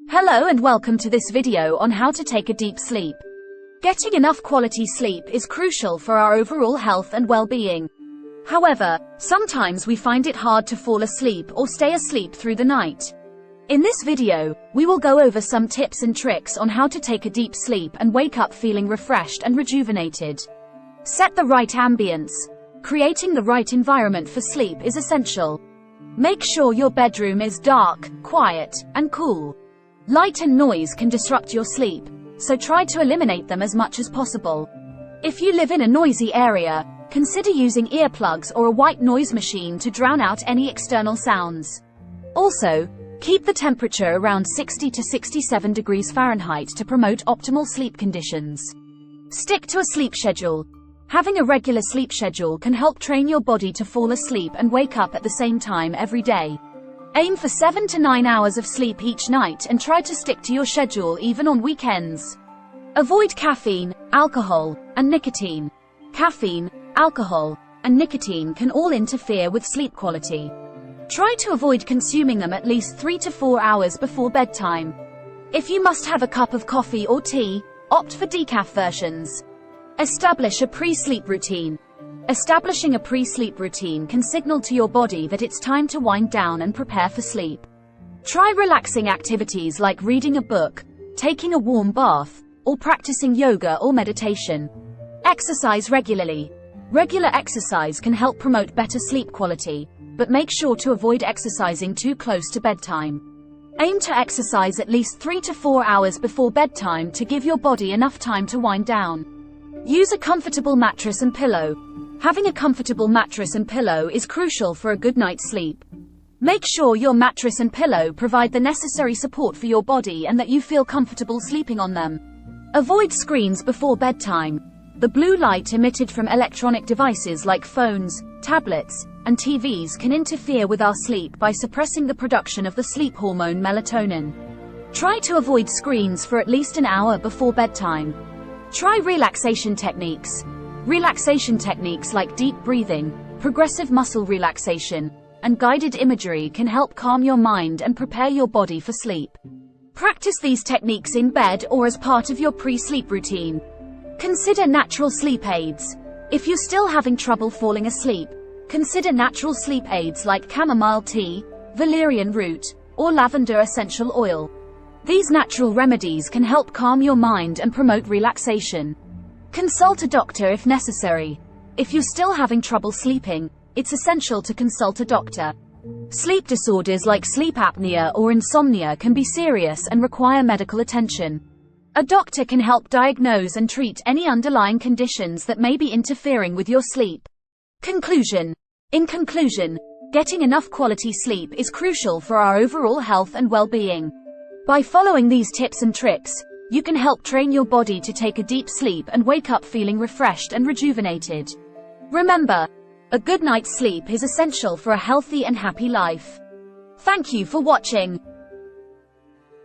Hello and welcome to this video on how to take a deep sleep. Getting enough quality sleep is crucial for our overall health and well-being. However, sometimes we find it hard to fall asleep or stay asleep through the night. In this video, we will go over some tips and tricks on how to take a deep sleep and wake up feeling refreshed and rejuvenated. Set the right ambience. Creating the right environment for sleep is essential. Make sure your bedroom is dark, quiet, and cool. Light and noise can disrupt your sleep, so try to eliminate them as much as possible. If you live in a noisy area, consider using earplugs or a white noise machine to drown out any external sounds. Also, keep the temperature around 60 to 67 degrees Fahrenheit to promote optimal sleep conditions. Stick to a sleep schedule. Having a regular sleep schedule can help train your body to fall asleep and wake up at the same time every day. Aim for 7 to 9 hours of sleep each night and try to stick to your schedule even on weekends. Avoid caffeine, alcohol, and nicotine. Caffeine, alcohol, and nicotine can all interfere with sleep quality. Try to avoid consuming them at least 3 to 4 hours before bedtime. If you must have a cup of coffee or tea, opt for decaf versions. Establish a pre-sleep routine. Establishing a pre-sleep routine can signal to your body that it's time to wind down and prepare for sleep. Try relaxing activities like reading a book, taking a warm bath, or practicing yoga or meditation. Exercise regularly. Regular exercise can help promote better sleep quality, but make sure to avoid exercising too close to bedtime. Aim to exercise at least 3 to 4 hours before bedtime to give your body enough time to wind down. Use a comfortable mattress and pillow. Having a comfortable mattress and pillow is crucial for a good night's sleep. Make sure your mattress and pillow provide the necessary support for your body and that you feel comfortable sleeping on them. Avoid screens before bedtime. The blue light emitted from electronic devices like phones, tablets, and TVs can interfere with our sleep by suppressing the production of the sleep hormone melatonin. Try to avoid screens for at least an hour before bedtime. Try relaxation techniques. Relaxation techniques like deep breathing, progressive muscle relaxation, and guided imagery can help calm your mind and prepare your body for sleep. Practice these techniques in bed or as part of your pre-sleep routine. Consider natural sleep aids. If you're still having trouble falling asleep, consider natural sleep aids like chamomile tea, valerian root, or lavender essential oil. These natural remedies can help calm your mind and promote relaxation. Consult a doctor if necessary. If you're still having trouble sleeping, it's essential to consult a doctor. Sleep disorders like sleep apnea or insomnia can be serious and require medical attention. A doctor can help diagnose and treat any underlying conditions that may be interfering with your sleep. Conclusion. In conclusion, getting enough quality sleep is crucial for our overall health and well-being. By following these tips and tricks, you can help train your body to take a deep sleep and wake up feeling refreshed and rejuvenated. Remember, a good night's sleep is essential for a healthy and happy life. Thank you for watching.